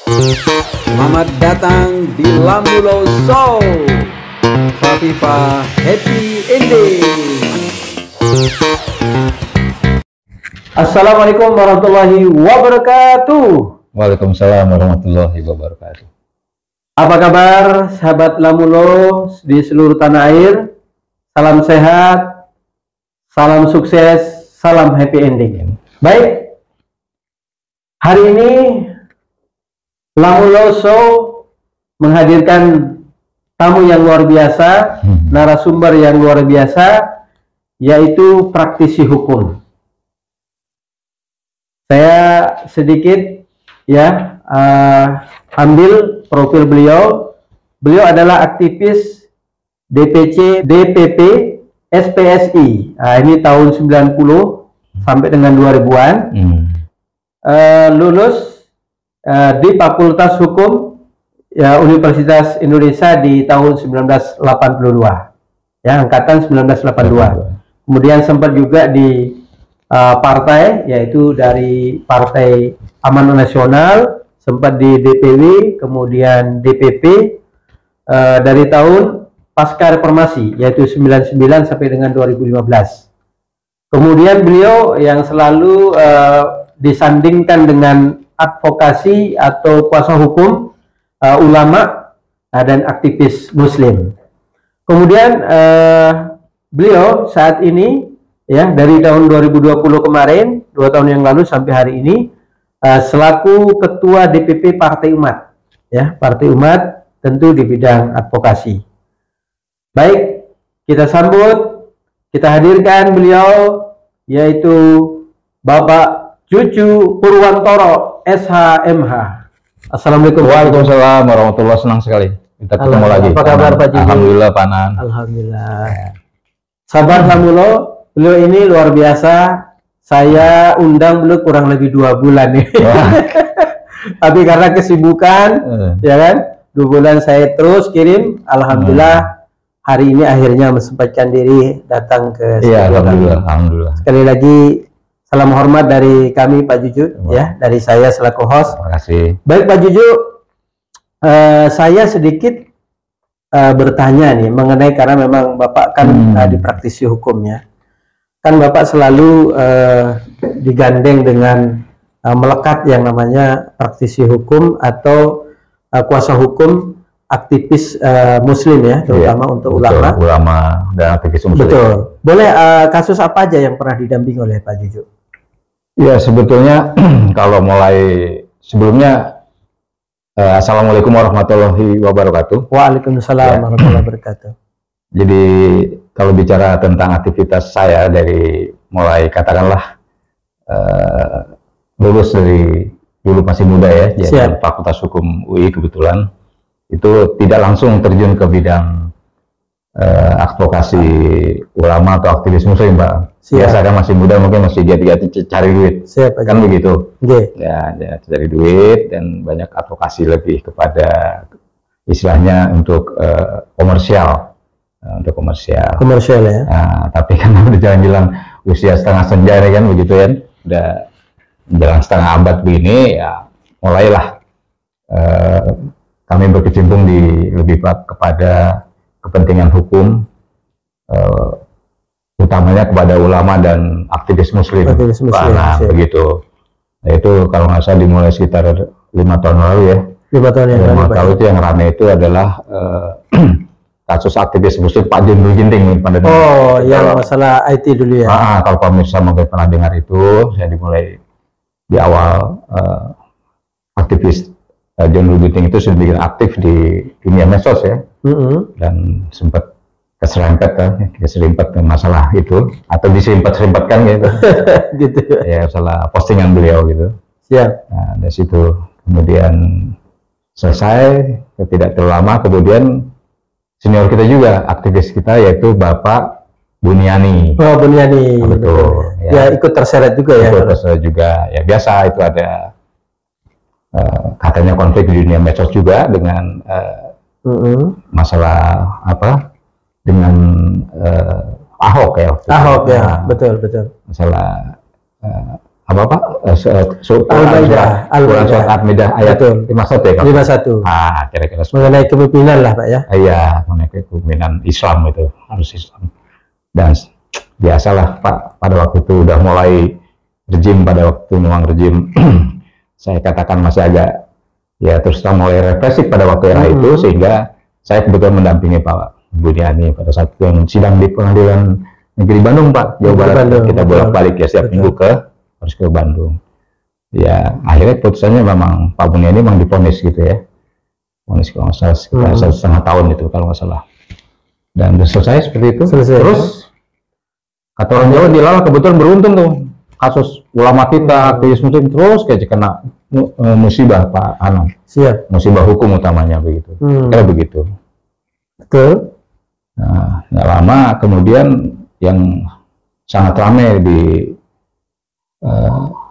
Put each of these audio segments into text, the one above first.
Selamat datang di Lamulo Show. Hafifa Happy Ending. Assalamualaikum warahmatullahi wabarakatuh. Waalaikumsalam warahmatullahi wabarakatuh. Apa kabar sahabat Lamulo di seluruh tanah air? Salam sehat, salam sukses, salam happy ending. Baik, hari ini Lamulo Show menghadirkan tamu yang luar biasa, narasumber yang luar biasa, yaitu praktisi hukum. Saya sedikit ambil profil beliau. Beliau adalah aktivis DPC, DPP, SPSI. Ini tahun 90 sampai dengan 2000-an. Lulus di Fakultas Hukum Universitas Indonesia di tahun 1982, angkatan 1982. Kemudian sempat juga di partai, yaitu dari Partai Amanat Nasional, sempat di DPW, kemudian DPP dari tahun pasca reformasi, yaitu 99 sampai dengan 2015. Kemudian beliau yang selalu disandingkan dengan advokasi atau kuasa hukum ulama dan aktivis muslim. Kemudian beliau saat ini dari tahun 2020 kemarin, 2 tahun yang lalu sampai hari ini selaku ketua DPP Partai Umat, Partai Umat tentu di bidang advokasi. Baik, kita sambut, kita hadirkan beliau, yaitu Bapak Juju Purwantoro SHMH. Assalamualaikum. Waalaikumsalam warahmatullahi wabarakatuh. Senang sekali kita ketemu lagi. Apa kabar Pak Juju? Alhamdulillah, Panan. Alhamdulillah. Sabar Lamulo, beliau ini luar biasa. Saya undang beliau kurang lebih 2 bulan nih. Tapi karena kesibukan, 2 bulan saya terus kirim. Alhamdulillah hari ini akhirnya mesempatkan diri datang ke Iya, alhamdulillah. Sekali lagi salam hormat dari kami Pak Juju, dari saya selaku host. Terima kasih. Baik Pak Juju, saya sedikit bertanya nih mengenai, karena memang Bapak kan di praktisi hukumnya. Kan Bapak selalu digandeng dengan melekat yang namanya praktisi hukum atau kuasa hukum aktivis muslim terutama untuk ulama dan aktivis muslim. Betul. Boleh kasus apa aja yang pernah didampingi oleh Pak Juju? Ya, sebetulnya kalau mulai sebelumnya Assalamualaikum warahmatullahi wabarakatuh. Waalaikumsalam warahmatullahi wabarakatuh. Jadi kalau bicara tentang aktivitas saya dari mulai katakanlah lulus dari dulu masih muda jadi Fakultas Hukum UI kebetulan, itu tidak langsung terjun ke bidang advokasi ulama atau aktivis muslim, Pak. Biasa kan masih muda, mungkin masih giat-giat cari duit. Kan begitu. Ya, cari duit dan banyak advokasi lebih kepada istilahnya untuk komersial. Untuk komersial ya. Nah, tapi kan udah jalan-jalan usia setengah senja kan begitu kan, udah jalan setengah abad begini, ya mulailah kami berkecimpung di lebih kepada kepentingan hukum, utamanya kepada ulama dan aktivis muslim. Begitu. Nah, itu kalau nggak salah dimulai sekitar 5 tahun lalu ya. 5 tahun yang lalu. Itu yang ramai itu adalah kasus aktivis muslim Pak Jendul Ginting pada yang masalah IT dulu ya. Kalau pemirsa mungkin pernah dengar itu, saya dimulai di awal aktivis Jendul Ginting itu sudah bikin aktif di dunia medsos ya, dan sempat keserimpet masalah itu atau diserimpet-serimpetkan gitu. Gitu ya, salah postingan beliau gitu. Nah, dari situ kemudian selesai, tidak terlalu lama kemudian senior kita juga, aktivis kita, yaitu Bapak Buniani. Buniani. Betul. Ya, ikut terseret juga ya. Ikut terseret juga. Ya biasa itu ada katanya konflik di dunia medsos juga dengan masalah dengan Ahok ya. Ahok ya, betul. Masalah apa Pak? Al-Maidah surat Al-Maidah ayat 51 ya, Pak? 51. Kira-kira mengenai kepemimpinan lah Pak ya. Iya, mengenai kepemimpinan Islam itu harus Islam. Dan biasalah Pak, pada waktu itu udah mulai rejim, pada waktu memang rejim saya katakan masih agak ya terus terang mulai represif pada waktu era itu, sehingga saya kebetulan mendampingi Pak Buniani pada saat yang sidang di Pengadilan Negeri Bandung Pak, Jawa Barat. Kita bolak-balik ya setiap minggu harus ke Bandung. Ya akhirnya putusannya memang Pak Buniani memang divonis gitu ya, vonis kalau nggak salah sekitar 1,5 tahun itu kalau nggak salah, dan selesai seperti itu. Terus kata orang Jawa, dilala kebetulan beruntung tuh kasus ulama kita, aktivis muslim terus kayak kena musibah Pak Anam. Siap. Musibah hukum utamanya begitu. Kayak begitu. Betul. Nah, nggak lama kemudian yang sangat ramai di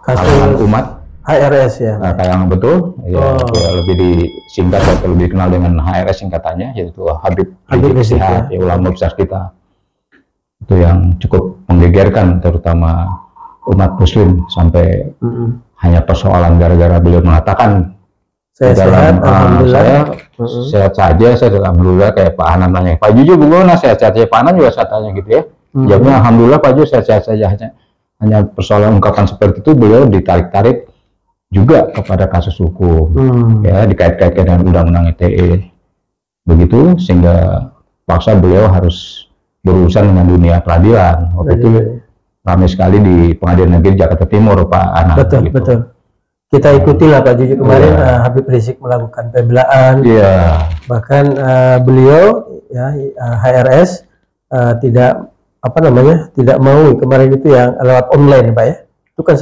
kalangan umat HRS ya. Yang betul, ya, lebih disingkat atau lebih dikenal dengan HRS singkatannya, yaitu Habib Rizik Syihab, ya, ulama besar kita. Itu yang cukup menggegerkan terutama umat muslim sampai hanya persoalan gara-gara beliau mengatakan saya sehat saja, saya alhamdulillah, kayak Pak Hanan nanya, Pak Juju gimana sehat-sehat saja, Pak Hanan juga saya tanya gitu ya. Jawabnya alhamdulillah Pak Juju sehat-sehat saja. Hanya persoalan ungkapan seperti itu beliau ditarik-tarik juga kepada kasus hukum, ya dikait-kaitkan dengan undang-undang ITE begitu, sehingga paksa beliau harus berurusan dengan dunia peradilan. Waktu itu ramai sekali di Pengadilan Negeri Jakarta Timur Pak Ana. Betul, gitu. Betul. Kita ikuti lah Pak Juju kemarin Habib Rizik melakukan pembelaan. Bahkan beliau ya HRS tidak tidak mau kemarin itu yang lewat online Pak ya. Itu kan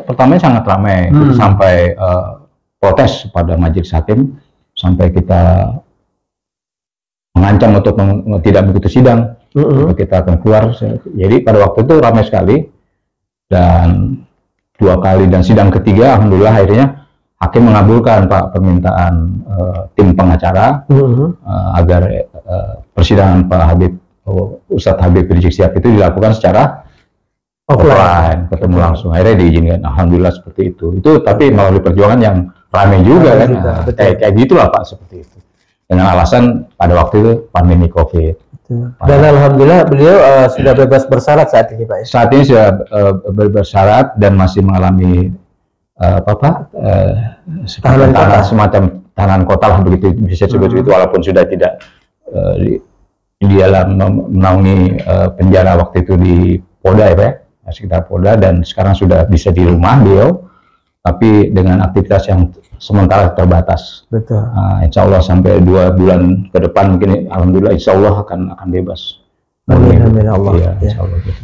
pertamanya sangat ramai, sampai protes pada majelis hakim, sampai kita mengancam untuk tidak mengikuti sidang, kita akan keluar. Jadi pada waktu itu ramai sekali, dan 2 kali, dan sidang ketiga alhamdulillah akhirnya hakim mengabulkan Pak permintaan tim pengacara agar persidangan Pak Ustadz Habib Rizik Syihab itu dilakukan secara offline, ketemu langsung. Akhirnya diizinkan, alhamdulillah seperti itu. Itu tapi melalui perjuangan yang ramai juga kan, kayak gitulah Pak, seperti itu. Dengan alasan pada waktu itu pandemi COVID. Dan alhamdulillah beliau sudah bebas bersyarat saat ini Pak ya? Saat ini sudah bebas bersyarat dan masih mengalami semacam tahanan kota lah begitu, bisa disebut itu, walaupun sudah tidak di dalam menaungi penjara waktu itu di Polda ya Pak ya, sekitar Polda, dan sekarang sudah bisa di rumah beliau, tapi dengan aktivitas yang sementara terbatas. Betul. Insya Allah sampai 2 bulan ke depan mungkin, alhamdulillah insya Allah akan bebas. Amin Allah. Ya, insya Allah gitu.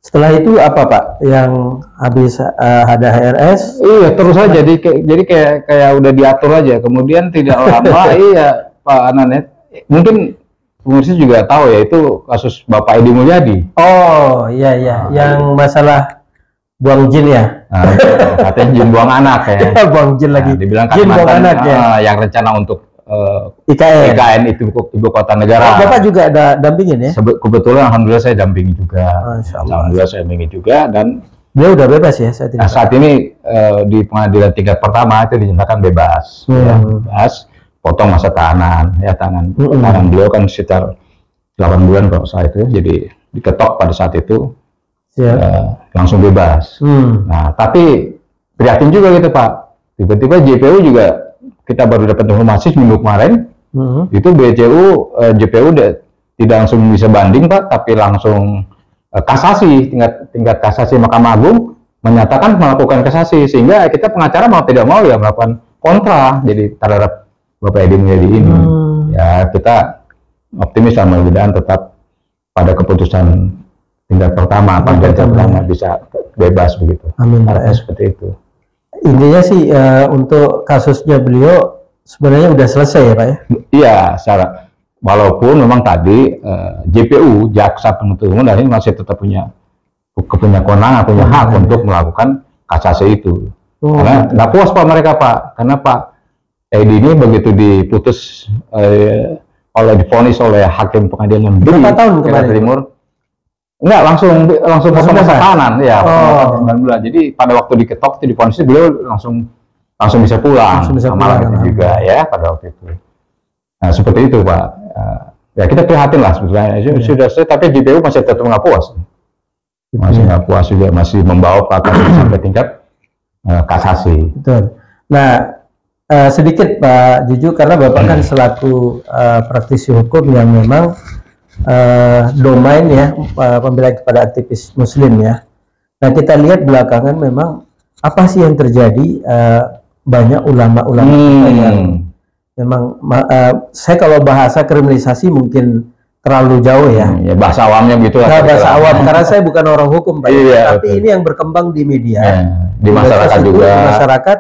Setelah itu apa Pak yang habis ada HRS? Iya terus aja, jadi kayak udah diatur aja. Kemudian tidak lama iya Pak Ananet, mungkin pemirsa juga tahu ya, itu kasus Bapak Edi Mulyadi. Oh iya yang masalah buang jin ya. Katanya jin buang anak ya. Buang jin lagi. Dibilang jin buang anak ya. Yang rencana untuk IKN itu ibu kota negara. Bapak juga ada dampingin ya? Kebetulan alhamdulillah saya dampingi juga. Alhamdulillah saya dampingi juga, dan beliau udah bebas ya saat ini. Saat ini di pengadilan tingkat pertama itu dinyatakan bebas. Ya, bebas. Potong masa tahanan, ya tahanan beliau kan sekitar 8 bulan kalau saya itu, jadi diketok pada saat itu, langsung bebas. Nah tapi prihatin juga gitu Pak, tiba-tiba JPU juga, kita baru dapat informasi minggu kemarin, itu JPU tidak langsung bisa banding Pak, tapi langsung kasasi, tingkat kasasi Mahkamah Agung menyatakan melakukan kasasi, sehingga kita pengacara mau tidak mau ya melakukan kontra jadi terhadap Bapak Edi Mulyadi ini. Ya kita optimis lah, mudah-mudahan tetap pada keputusan tingkat pertama, panggilan pertama bisa bebas begitu. Amin. Seperti itu. Intinya sih untuk kasusnya beliau sebenarnya udah selesai ya Pak ya? Iya, walaupun memang tadi JPU, Jaksa Penuntut Umum, dan ini masih tetap punya kewenangan, punya hak untuk melakukan kasasi itu. Karena nggak puas Pak mereka Pak, karena Pak Edi ini begitu diputus divonis oleh hakim pengadilan negeri berapa tahun kemarin? Timur, Enggak, langsung potong masa tahanan, ya. Oh. 9 bulan. Jadi pada waktu diketok itu divonis beliau langsung bisa pulang. Sama gitu juga ya pada waktu itu. Nah seperti itu Pak. Ya kita prihatin lah sebetulnya. Sudah selesai, tapi JPU masih tetap nggak puas. Masih nggak puas juga, masih membawa Pak sampai tingkat kasasi. Betul. Nah sedikit Pak Juju, karena Bapak kan selaku praktisi hukum yang memang domain ya pembela kepada aktivis Muslim ya. Nah kita lihat belakangan memang apa sih yang terjadi, banyak ulama-ulama yang memang saya kalau bahasa kriminalisasi mungkin terlalu jauh ya. Ya bahasa awamnya gitu lah. Nah, bahasa awam karena saya bukan orang hukum Pak. Iya, tapi ini yang berkembang di media, di masyarakat juga. Di masyarakat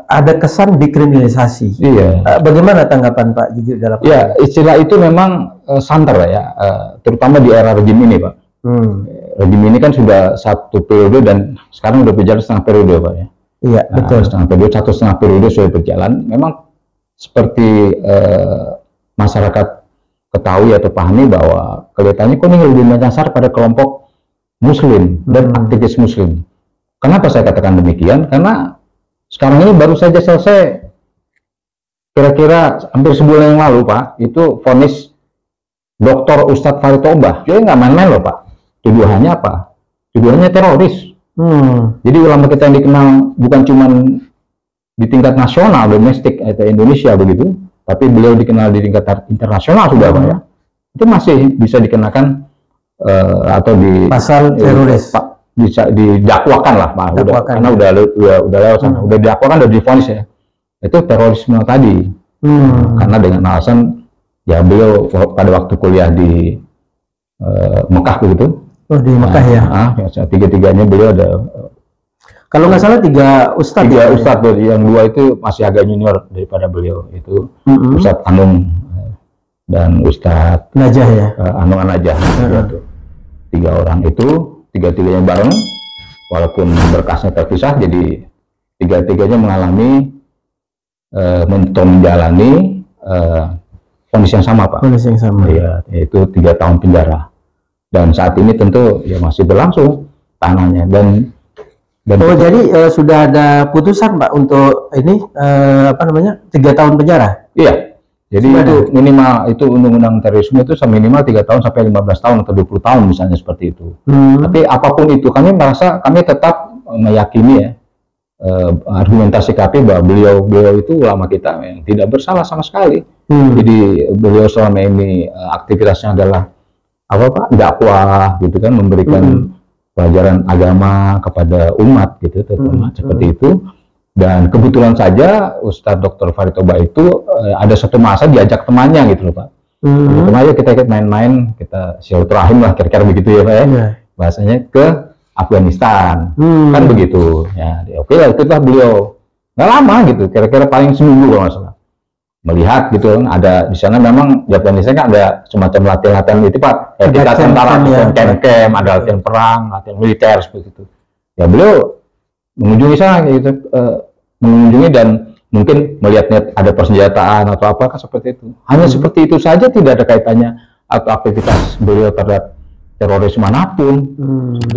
ada kesan dikriminalisasi. Iya. Bagaimana tanggapan Pak Juju dalam? Ya istilah itu memang santer ya, terutama di era rejim ini Pak. Rejim ini kan sudah 1 periode dan sekarang udah berjalan setengah periode Pak ya. Iya betul. Setengah periode, 1,5 periode sudah berjalan. Memang seperti masyarakat ketahui atau pahami bahwa kelihatannya kok ini lebih menyasar pada kelompok Muslim dan aktivis Muslim. Kenapa saya katakan demikian? Karena sekarang ini baru saja selesai, kira-kira hampir sebulan yang lalu Pak, itu vonis Dr. Ustadz Farid Tobah. Dia nggak main-main loh Pak. Tuduhannya apa? Tuduhannya teroris. Jadi ulama kita yang dikenal bukan cuma di tingkat nasional, domestik atau Indonesia begitu, tapi beliau dikenal di tingkat internasional sudah Pak ya. Itu masih bisa dikenakan atau di pasal teroris. Bisa didakwakan lah Pak, karena udah lewat sana, udah didakwakan, udah divonis ya, itu terorisme tadi. Karena dengan alasan ya beliau pada waktu kuliah di Mekah begitu. Di Mekah ya. Tiga-tiganya beliau ada. Kalau nggak salah 3 ustadz. 3 ustadz, yang 2 itu masih agak junior daripada beliau, itu Ustadz Anung dan Ustadz Najah ya. Anung Najah. 3 orang itu. 3-tiganya bareng, walaupun berkasnya terpisah, jadi 3-tiganya mengalami menjalani kondisi yang sama Pak. Kondisi yang sama. Ya, yaitu 3 tahun penjara. Dan saat ini tentu ya masih berlangsung tahanannya dan jadi sudah ada putusan Pak untuk ini 3 tahun penjara. Iya. Jadi itu minimal, itu undang-undang terorisme itu minimal 3 tahun sampai 15 tahun atau 20 tahun misalnya seperti itu. Tapi apapun itu kami tetap meyakini ya, argumentasi kami bahwa beliau itu ulama kita yang tidak bersalah sama sekali. Jadi beliau selama ini aktivitasnya adalah apa Pak? Dakwah gitu kan, memberikan pelajaran agama kepada umat gitu, seperti itu. Dan kebetulan saja Ustadz Dr. Farid Tobah itu ada satu masa diajak temannya gitu loh Pak. Ayo kita ikut main-main, kita silaturahim lah kira-kira begitu ya Pak ya. Bahasanya ke Afghanistan, kan begitu. Ya, oke lah itulah beliau. Nggak lama gitu, kira-kira paling seminggu kalau nggak salah. Melihat gitu kan, ada di sana memang di Afghanistan kan ada semacam latihan-latihan itu Pak. Kita tentara, camp-camp, ada latihan perang, latihan militer seperti itu. Ya beliau mengunjungi sana gitu, mengunjungi dan mungkin melihatnya ada persenjataan atau apa kan seperti itu. Hanya seperti itu saja, tidak ada kaitannya atau aktivitas beliau terhadap teroris manapun.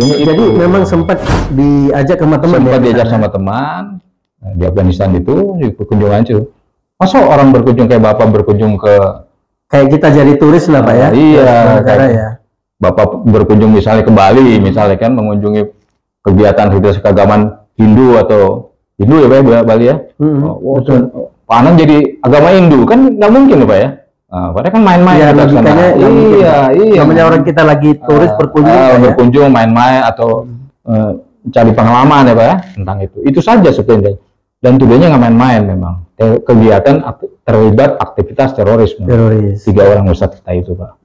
Jadi memang sempat diajak sama teman. Sempat diajak sama teman di Afghanistan itu, di kunjungan itu. Masa orang berkunjung kayak Bapak berkunjung ke kayak kita jadi turis lah Pak ya? Iya. Ya. Bapak berkunjung misalnya ke Bali, misalnya kan mengunjungi kegiatan keagamaan Hindu atau Hindu ya Pak ya, Bali ya. Panan jadi agama Hindu kan nggak mungkin Pak ya. Padahal kan main-main ya, logikanya iya. Namanya orang kita lagi turis berkunjung main-main atau cari pengalaman ya Pak ya tentang itu. Itu saja sebenarnya. Dan tujuannya nggak main-main memang. Kegiatan terlibat aktivitas terorisme. 3 orang ustadz kita itu Pak.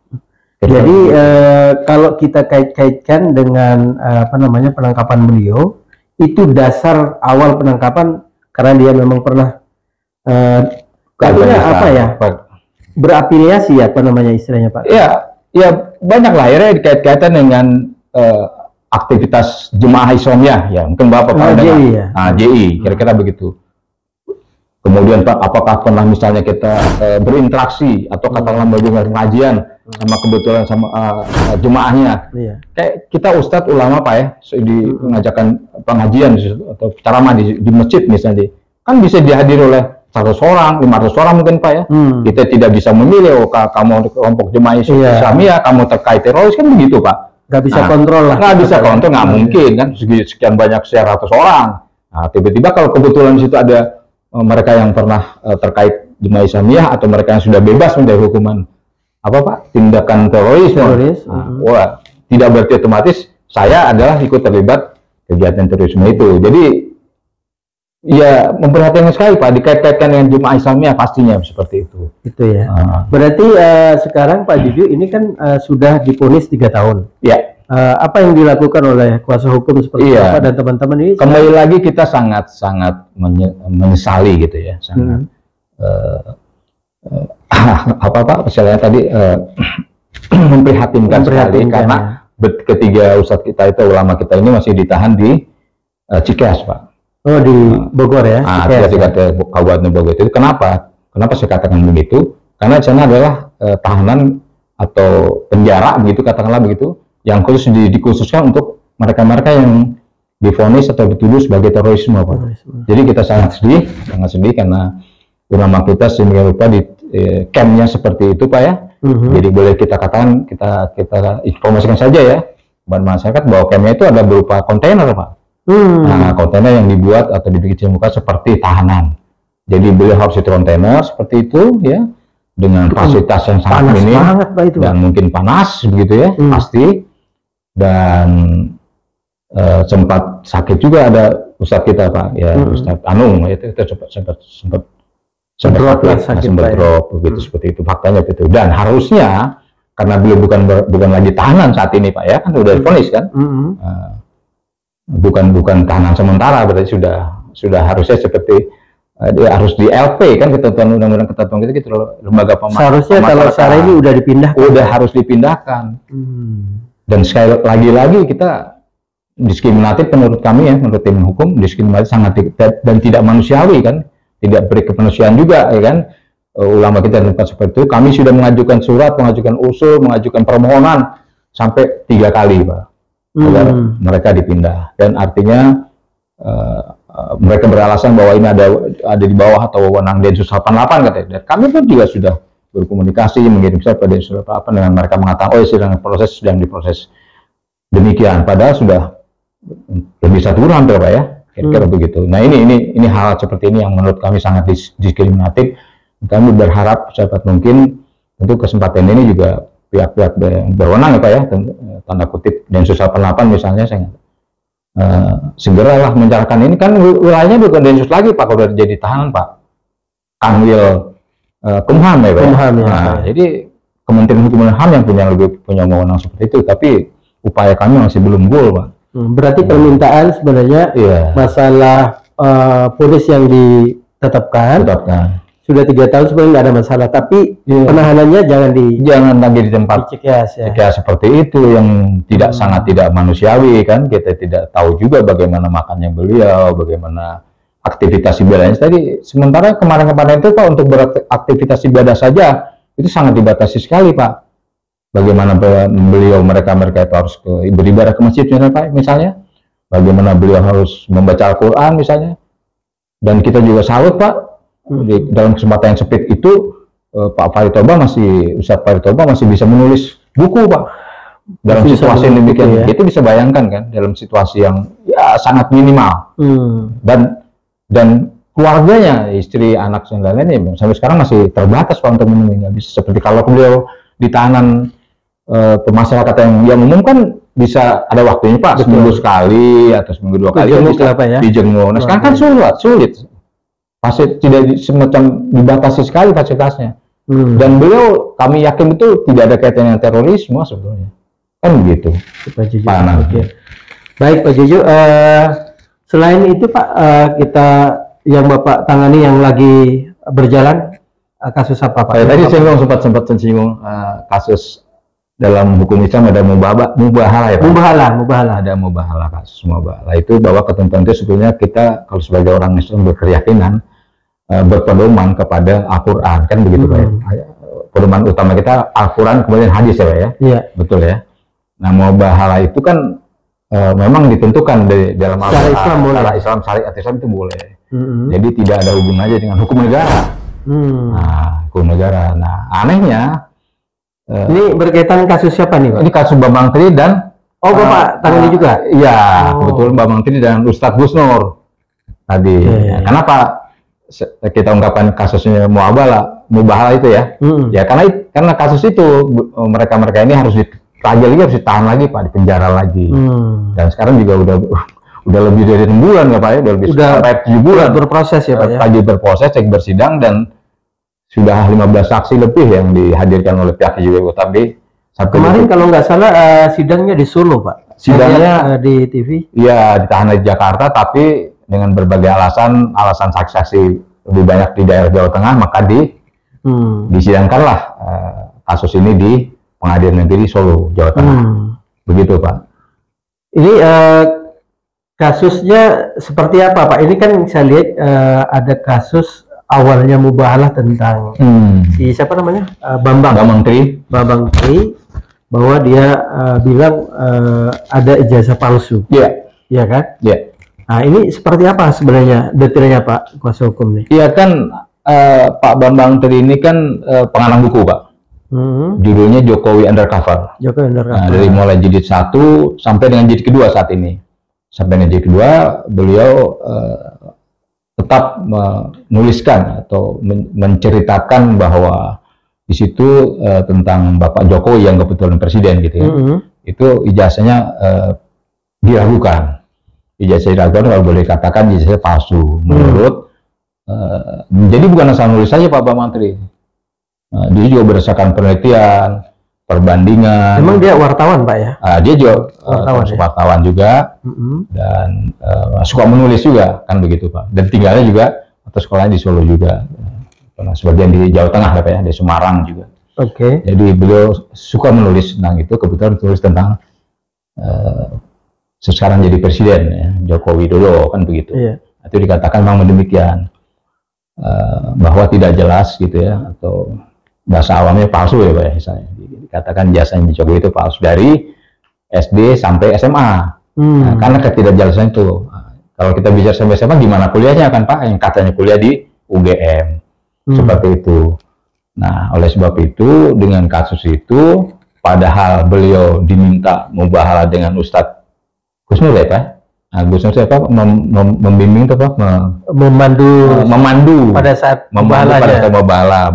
Jadi kalau kita kait-kaitkan dengan penangkapan beliau, itu dasar awal penangkapan karena dia memang pernah berafiliasi istilahnya Pak. Ya banyak lah akhirnya dikait-kaitan dengan aktivitas jemaah Islamiyah ya, mungkin Bapak pernah dengar. JI kira-kira begitu. Kemudian Pak, apakah pernah misalnya kita berinteraksi atau katakanlah berdengar pengajian sama kebetulan sama jemaahnya. Iya. Kayak kita ustadz ulama Pak ya, di mengajarkan pengajian atau ceramah di masjid misalnya, kan bisa dihadiri oleh 100 orang, 500 orang mungkin Pak ya. Kita tidak bisa memilih, oh kamu kelompok jemaah Islamiyah, kamu terkait teroris, kan begitu Pak. Nggak bisa kontrol lah. Nggak bisa kontrol, nggak mungkin kan, sekian banyak 100 orang. Nah, tiba-tiba kalau kebetulan di situ ada mereka yang pernah terkait jemaah Islamiyah atau mereka yang sudah bebas dari hukuman apa Pak, tindakan teroris. Wah, tidak berarti otomatis saya adalah ikut terlibat kegiatan terorisme itu. Jadi ya memperhatikan sekali Pak, dikait-kaitkan dengan jemaah Islamiyah pastinya seperti itu. Itu ya. Berarti sekarang Pak Juju ini kan sudah divonis 3 tahun. Ya. Apa yang dilakukan oleh kuasa hukum seperti apa dan teman-teman ini? Kembali lagi kita sangat menyesali gitu ya, sangat apa Pak, misalnya tadi memprihatinkan sekali karena ketiga ustadz kita itu, ulama kita ini masih ditahan di Cikeas Pak. Oh, di Bogor ya? Di Kabupaten Bogor itu. Kenapa saya katakan begitu? Karena di sana adalah tahanan atau penjara begitu, katakanlah begitu, yang khusus dikhususkan untuk mereka-mereka yang divonis atau dituduh sebagai terorisme Pak. Jadi kita sangat sedih karena ulama kita sehingga lupa di campnya seperti itu Pak ya. Jadi boleh kita katakan, kita informasikan saja ya kepada masyarakat bahwa campnya itu ada berupa kontainer Pak. Nah, kontainer yang dibuat atau dibikin muka seperti tahanan. Jadi beliau harus di kontainer seperti itu ya, dengan fasilitas yang sangat minim dan mungkin panas begitu ya, pasti. Dan sempat sakit juga ada ustadz kita Pak ya, Ustadz Anung itu sempat drop begitu, seperti itu faktanya begitu. Dan harusnya karena beliau bukan lagi tahanan saat ini Pak ya, kan udah divonis kan, bukan tahanan sementara, berarti sudah harusnya seperti dia harus di LP kan, ketentuan undang-undang ketentuan gitu lembaga seharusnya kalau secara ini udah dipindahkan, harus dipindahkan. Dan sekali lagi kita diskriminatif menurut kami ya, menurut tim hukum diskriminatif sangat dan tidak manusiawi kan, tidak beri kemanusiaan juga ya kan. Ulama kita tempat seperti itu, kami sudah mengajukan surat, mengajukan usul, mengajukan permohonan sampai 3 kali Pak agar mereka dipindah, dan artinya mereka beralasan bahwa ini ada di bawah atau wewenang Densus 88 katanya. Dan kami pun juga sudah berkomunikasi, mengirim surat pada Densus 88 dengan mereka mengatakan, oh sedang diproses demikian, padahal sudah lebih 1 bulan Pak ya, kira-kira begitu. Nah ini hal seperti ini yang menurut kami sangat diskriminatif. Kami berharap secepat mungkin tentu kesempatan ini juga pihak-pihak berwenang ya Pak ya, tanda kutip Densus 88 misalnya, segeralah mencarakan ini, kan wilayahnya bukan Densus lagi Pak, kalau udah jadi tahanan Pak, Kanwil Kumham ya Pak. Jadi Kementerian Hukum dan HAM yang punya wewenang seperti itu, tapi upaya kami masih belum goal Pak. Berarti permintaan sebenarnya masalah vonis yang ditetapkan sudah 3 tahun sebenarnya nggak ada masalah, tapi penahanannya jangan lagi di tempat Cikeas seperti itu yang sangat tidak manusiawi kan. Kita tidak tahu juga bagaimana makannya beliau, bagaimana aktivitas ibadahnya tadi. Sementara kemarin-kemarin itu Pak, untuk beraktivitas ibadah saja itu sangat dibatasi sekali Pak. Bagaimana beliau mereka itu harus beribadah ke masjid misalnya, bagaimana beliau harus membaca Al-Quran misalnya. Dan kita juga salut Pak, dalam kesempatan yang sempit itu Pak Farid Toba Ustadz Farid Toba masih bisa menulis buku Pak dalam situasi yang demikian ya. Itu bisa bayangkan kan, dalam situasi yang ya sangat minimal. Dan keluarganya, istri, anak, dan lain-lainnya sampai sekarang masih terbatas Pak untuk menemui. Seperti kalau beliau di tahanan masyarakat yang umum kan bisa ada waktunya Pak, seminggu sekali atau seminggu 2 kali dijenguk. Nah sekarang kan sulit. Pasti tidak semacam dibatasi sekali fasilitasnya. Dan beliau kami yakin betul tidak ada kaitannya dengan terorisme sebenarnya. Kan begitu. Baik Pak Juju, selain itu Pak, kita yang Bapak tangani yang lagi berjalan kasus apa Pak? Tadi sempat singgung kasus dalam hukum Islam ada mubahalah ya Pak? Mubahalah. Ada mubahalah, kasus mubahalah itu bahwa ketentuan itu sebetulnya kita kalau sebagai orang Islam berkeyakinan berpedoman kepada Al-Quran, kan begitu Pak ya. Pedoman utama kita Al-Quran kemudian hadis ya Pak ya. Iya. Betul ya. Nah, mubahalah itu kan memang ditentukan dalam Islam, Islam, syariat Islam itu boleh. Jadi tidak ada hubungannya dengan hukum negara. Nah, hukum negara. Nah, anehnya ini berkaitan kasus siapa nih Pak? Ini kasus Bambang Tri dan Bapak tangani juga? Iya, kebetulan Bambang Tri dan Ustadz Gus Nur tadi. Kenapa kita ungkapkan kasusnya mubahalah itu ya? Ya karena kasus itu mereka ini harus dipelajari lagi, harus ditahan lagi Pak, dipenjara lagi. Dan sekarang juga udah lebih dari 6 bulan ya Pak ya, udah sampai 7 bulan berproses ya Pak ya. Lagi berproses, cek bersidang, dan sudah 15 saksi lebih yang dihadirkan oleh pihak JPU. Tapi kemarin kalau nggak salah sidangnya di Solo Pak. Sidangnya di TV. Iya, ditahan di Jakarta, tapi dengan berbagai alasan saksi-saksi lebih banyak di daerah Jawa Tengah, maka disidangkanlah kasus ini di Pengadilan Negeri Solo, Jawa Tengah. Begitu Pak. Ini kasusnya seperti apa Pak? Ini kan saya lihat ada kasus awalnya mubahalah tentang si siapa namanya? Bambang Tri, bahwa dia bilang ada ijazah palsu. Iya. Iya kan? Iya. Nah, ini seperti apa sebenarnya detailnya Pak kuasa hukum nih? Iya kan, Pak Bambang Tri ini kan pengarang buku Pak. Judulnya Jokowi Undercover. Jokowi Undercover. Nah, dari mulai jilid 1 sampai dengan jilid kedua saat ini. Sampai dengan jilid kedua, beliau tetap menuliskan atau menceritakan bahwa di situ tentang Bapak Jokowi yang kebetulan presiden gitu ya. Itu ijazahnya diragukan. Ijazah diragukan, kalau boleh katakan ijazah palsu menurut jadi bukan asal nulis saja Pak Bambang Tri. Dia juga berdasarkan penelitian, perbandingan. Memang dia wartawan Pak ya? Dia juga wartawan juga, dan suka menulis juga, kan begitu Pak. Dan tinggalnya juga atau sekolahnya di Solo juga. Sebagian di Jawa Tengah Pak ya, di Semarang juga. Jadi beliau suka menulis tentang itu, kebetulan tulis tentang sekarang jadi presiden ya, Joko Widodo, kan begitu. Itu dikatakan memang demikian, bahwa tidak jelas gitu ya, atau bahasa awamnya palsu ya Pak ya, misalnya dikatakan jasanya Jokowi itu palsu dari SD sampai SMA. Nah, karena ketidakjelasan itu. Kalau kita bicara sampai SMA, gimana kuliahnya kan Pak, yang katanya kuliah di UGM. Seperti itu. Nah, oleh sebab itu dengan kasus itu, padahal beliau diminta mubahalah dengan Ustadz Gus Nur ya Pak. Nah, Gus Nur siapa? Membimbing tuh Pak, memandu pada saat mubahalah.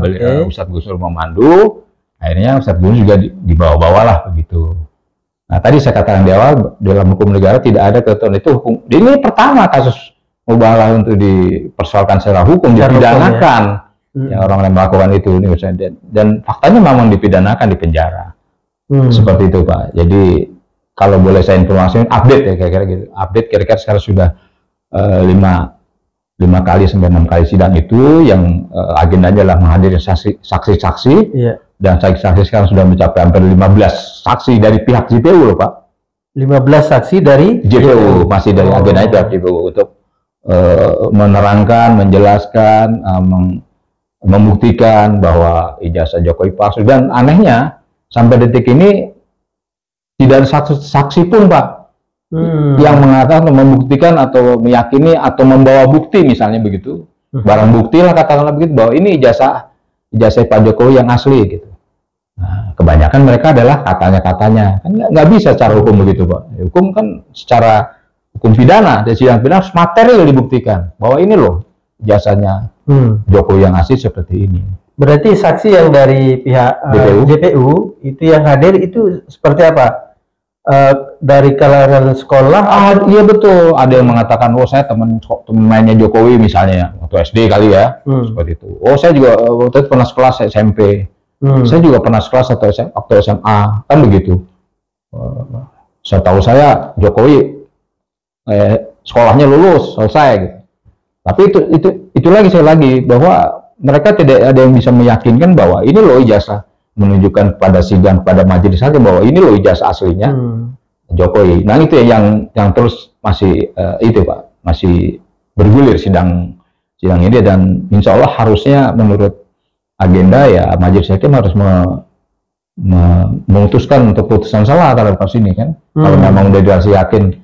Ustadz Gus Nur memandu, akhirnya Ustadz Gus Nur juga dibawa-bawa lah begitu. Nah, tadi saya katakan di awal, dalam hukum negara tidak ada ketentuan itu hukum. Ini pertama kasus mubahalah untuk dipersoalkan secara hukum, dipidanakan. Ya, orang yang melakukan itu, dan faktanya memang dipidanakan, di penjara. Seperti itu Pak. Jadi kalau boleh saya informasikan, update ya kira-kira gitu. Update kira-kira sekarang sudah 5 kali sampai 6 kali sidang itu, yang agendanya adalah menghadiri saksi-saksi, dan saksi-saksi sekarang sudah mencapai hampir 15 saksi dari pihak JPU loh Pak. 15 saksi dari JPU, masih dari agendanya pihak JPU untuk menerangkan, menjelaskan, membuktikan bahwa ijazah Jokowi palsu. Dan anehnya sampai detik ini tidak ada saksi pun Pak yang mengatakan, membuktikan atau meyakini atau membawa bukti misalnya begitu, barang bukti lah katakanlah begitu, bahwa ini ijazah Pak Jokowi yang asli gitu. Nah, kebanyakan mereka adalah katanya kan nggak bisa secara hukum begitu Pak. Hukum kan secara hukum pidana, dan sidang pidana harus material dibuktikan bahwa ini loh ijazahnya Jokowi yang asli seperti ini. Berarti saksi yang dari pihak JPU itu yang hadir itu seperti apa? Dari kalangan sekolah? Iya betul. Ada yang mengatakan, oh saya teman mainnya Jokowi misalnya, waktu SD kali ya, seperti itu. Oh saya juga waktu itu pernah sekelas SMP. Saya juga pernah sekelas atau waktu SMA, kan begitu. Saya tahu saya Jokowi sekolahnya lulus selesai gitu. Tapi itu lagi bahwa mereka tidak ada yang bisa meyakinkan bahwa ini loh ijazah, menunjukkan pada sidang, pada majelis hakim bahwa ini loh ijazah aslinya Jokowi. Nah itu yang terus masih itu Pak, masih bergulir sidang sidang ini, dan insya Allah harusnya menurut agenda ya majelis hakim harus memutuskan untuk putusan salah terhadap kasus ini kan. Kalau memang udah dirasa yakin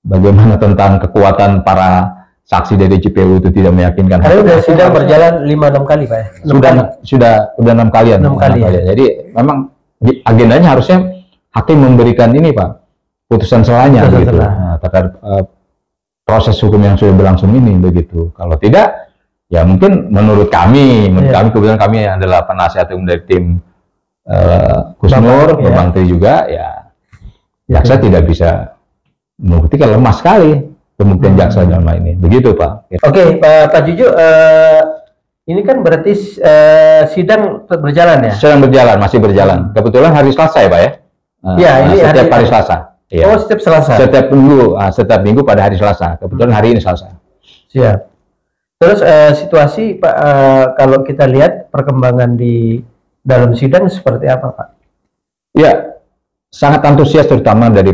bagaimana tentang kekuatan para saksi dari JPU itu tidak meyakinkan. Karena sudah sidang berjalan 5-6 kali Pak ya? Sudah 6 kali ya. 6 kali ya. Jadi memang agendanya harusnya hakim memberikan ini Pak, putusan salahnya gitu. Nah, terhadap proses hukum yang sudah berlangsung ini begitu. Kalau tidak, ya mungkin menurut kami kebetulan kami adalah penasihat hukum dari tim Kusnur, Bang Tri juga, ya jaksa tidak bisa membuktikan, lemah sekali pembuktian jaksa dalam hal ini. Begitu Pak. Oke, Pak Juju, ini kan berarti sidang berjalan ya? Sedang berjalan, masih berjalan. Kebetulan hari Selasa ya Pak ya? Iya, ini setiap hari Selasa. Ya. Oh, setiap Selasa? Setiap minggu pada hari Selasa. Kebetulan hari ini Selasa. Siap. Terus situasi Pak, kalau kita lihat perkembangan di dalam sidang seperti apa Pak? Ya, sangat antusias terutama dari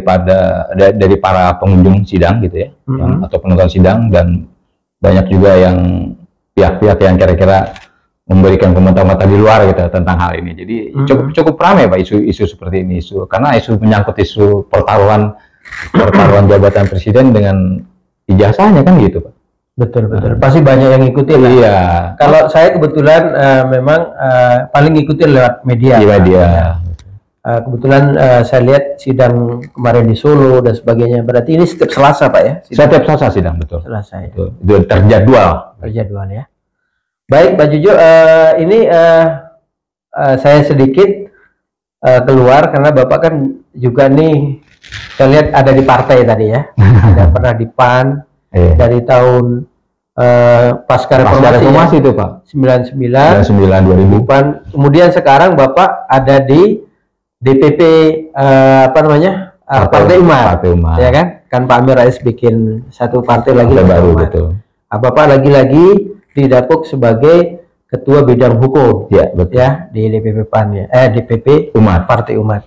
para pengunjung sidang gitu ya, atau penonton sidang, dan banyak juga yang pihak-pihak yang kira-kira memberikan komentar-komentar di luar gitu tentang hal ini. Jadi cukup ramai Pak isu seperti ini, karena isu menyangkut isu pertaruhan jabatan presiden dengan ijazahnya kan gitu Pak. Betul. Pasti banyak yang ngikutin. Iya. Kalau saya kebetulan memang paling ngikutin lewat media. Di media. Kebetulan saya lihat sidang kemarin di Solo dan sebagainya. Berarti ini setiap Selasa Pak ya? Setiap Selasa sidang, betul. Selasa ya. Betul. Itu terjadwal. Terjadwal ya. Baik Pak Juju, ini saya sedikit keluar karena Bapak kan juga nih, saya lihat ada di partai tadi ya. Ada pernah di PAN. Dari tahun pasca reformasi itu Pak, 99 2000. Kemudian sekarang Bapak ada di DPP Partai Umat, ya kan Pak Amir Rais bikin satu partai lagi baru betul. Bapak lagi-lagi didapuk sebagai ketua bidang hukum ya, betul. Ya di DPP PAN ya, DPP Umat, Partai Umat.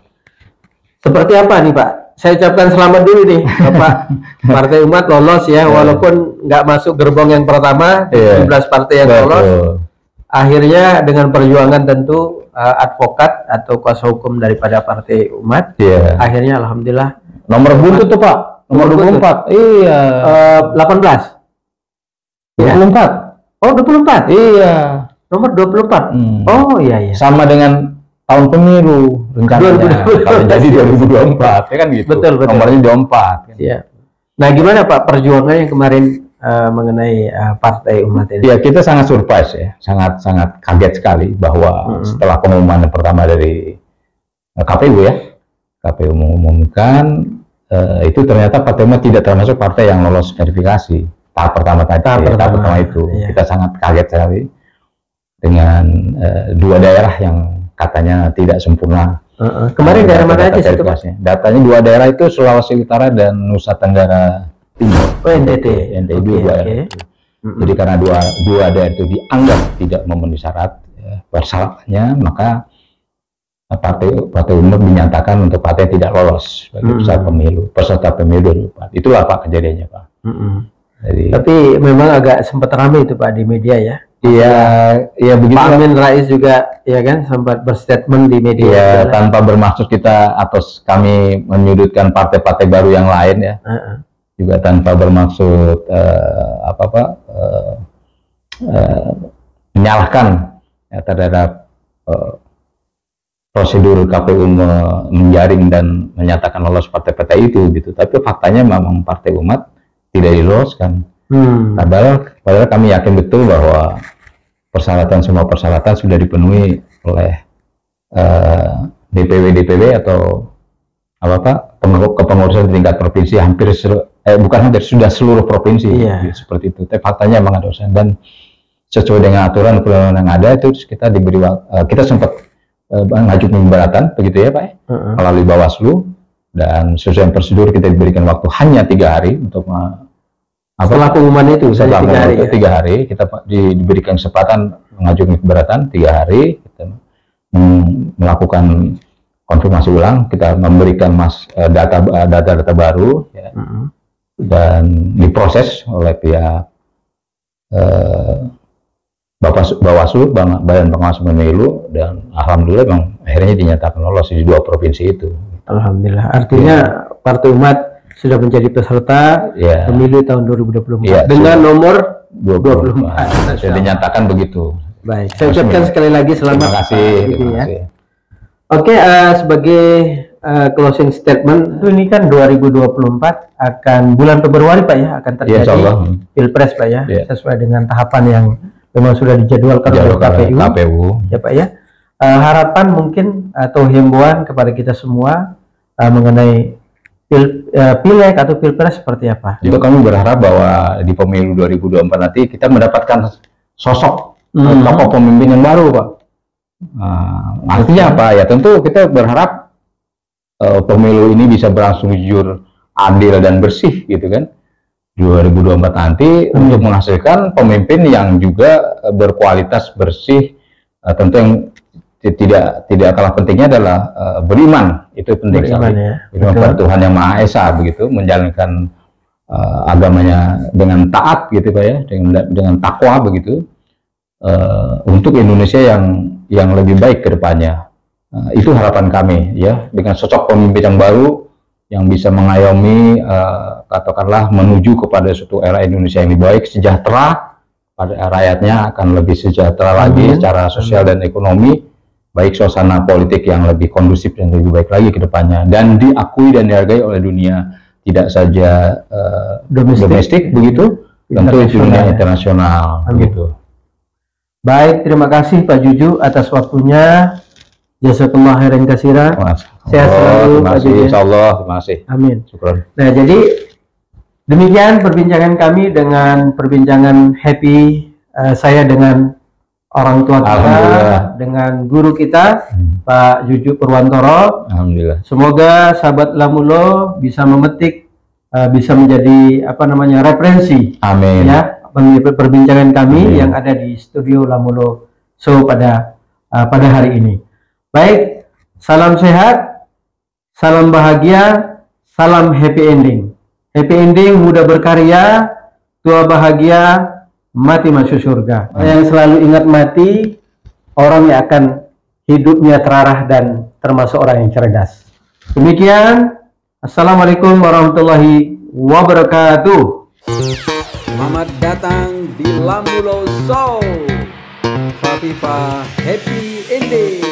Seperti apa nih Pak? Saya ucapkan selamat dulu nih Bapak. Partai Umat lolos ya, walaupun nggak masuk gerbong yang pertama, 17 partai yang lolos. Akhirnya dengan perjuangan tentu advokat atau kuasa hukum daripada Partai Umat, akhirnya alhamdulillah nomor buntut tuh Pak, nomor 24. Iya. 18. 24. Oh 24. Iya. Nomor 24. Oh iya. Sama dengan tahun pemilu rencananya kalau jadi 2024 ya kan gitu. Betul. Nomornya 24 kan. Iya. Nah gimana Pak perjuangannya kemarin mengenai Partai Umat ini? Ya kita sangat surprise ya, sangat kaget sekali bahwa setelah pengumuman pertama dari KPU ya, KPU mengumumkan itu ternyata Partai Umat tidak termasuk partai yang lolos verifikasi tahap pertama itu. Iya. Kita sangat kaget sekali dengan dua daerah yang katanya tidak sempurna. Kemarin daerah mana aja situ Pak? Datanya dua daerah itu Sulawesi Utara dan Nusa Tenggara Timur. Oh NTT. Jadi karena dua daerah itu dianggap tidak memenuhi syarat persyaratannya, maka Partai Umat dinyatakan untuk partai tidak lolos bagi peserta pemilu 2024. Itulah Pak kejadiannya Pak. Jadi, tapi memang agak sempat ramai itu Pak di media ya. Iya begitu. Pak Amin Rais juga ya kan sempat berstatement di media. Iya, tanpa bermaksud kita atau kami menyudutkan partai-partai baru yang lain ya. Juga tanpa bermaksud menyalahkan ya, terhadap prosedur KPU menjaring dan menyatakan lolos partai-partai itu gitu. Tapi faktanya memang Partai Umat tidak diloloskan. Padahal kami yakin betul bahwa semua persyaratan sudah dipenuhi oleh DPW atau kepengurusan tingkat provinsi sudah seluruh provinsi seperti itu. Tapi faktanya memang ada urusan, dan sesuai dengan aturan yang ada itu kita sempat ngajukan keberatan begitu ya Pak melalui Bawaslu, dan sesuai prosedur kita diberikan waktu hanya 3 hari untuk setelah pengumuman itu. Setelah 3 hari kita diberikan kesempatan mengajukan keberatan 3 hari, kita melakukan konfirmasi ulang, kita memberikan data baru ya, dan diproses oleh pihak Bawaslu, Badan Pengawas Pemilu, dan alhamdulillah bang akhirnya dinyatakan lolos di 2 provinsi itu. Alhamdulillah. Artinya Partai Umat sudah menjadi peserta pemilu tahun 2024 dengan nomor 24. Sudah dinyatakan begitu. Baik, saya ucapkan sekali lagi selamat. Terima kasih. Terima kasih. Oke, sebagai closing statement, ini kan 2024 akan bulan Februari Pak ya, akan terjadi Pilpres Pak ya, sesuai dengan tahapan yang memang sudah dijadwalkan oleh KPU. Ya Pak ya. Harapan mungkin atau himbauan kepada kita semua mengenai pileg atau pilpres seperti apa? Juga kami berharap bahwa di pemilu 2024 nanti kita mendapatkan sosok tokoh pemimpin yang baru Pak. Artinya apa ya? Tentu kita berharap pemilu ini bisa berlangsung jujur, adil dan bersih gitu kan. 2024 nanti untuk menghasilkan pemimpin yang juga berkualitas, bersih, tentu yang tidak kalah pentingnya adalah beriman. Itu penting sekali. Beriman pada Tuhan Yang Maha Esa begitu, menjalankan agamanya dengan taat gitu Pak ya, dengan takwa begitu, untuk Indonesia yang lebih baik ke depannya. Itu harapan kami ya, dengan sosok pemimpin yang baru yang bisa mengayomi, katakanlah menuju kepada suatu era Indonesia yang lebih baik, sejahtera, pada rakyatnya akan lebih sejahtera lagi secara sosial dan ekonomi, baik suasana politik yang lebih kondusif dan lebih baik lagi ke depannya, dan diakui dan dihargai oleh dunia, tidak saja domestik begitu, tentu dunia internasional begitu. Baik, terima kasih Pak Juju atas waktunya. Jazakallah khairan katsira. Sehat selalu Pak Juju. Insyaallah, terima kasih. Amin. Syukur. Nah, jadi demikian perbincangan kami dengan perbincangan happy saya dengan orang tua kita, dengan guru kita Pak Juju Purwantoro. Alhamdulillah. Semoga sahabat Lamulo bisa memetik, bisa menjadi referensi. Amin. Ya, perbincangan kami yang ada di studio Lamulo Show pada hari ini. Baik, salam sehat, salam bahagia, salam happy ending. Happy ending, muda berkarya, tua bahagia, mati masuk surga. Yang selalu ingat mati, orang yang akan hidupnya terarah dan termasuk orang yang cerdas. Demikian, Assalamualaikum warahmatullahi wabarakatuh. Selamat datang di Lamulo Show. Fafifa Happy Ending.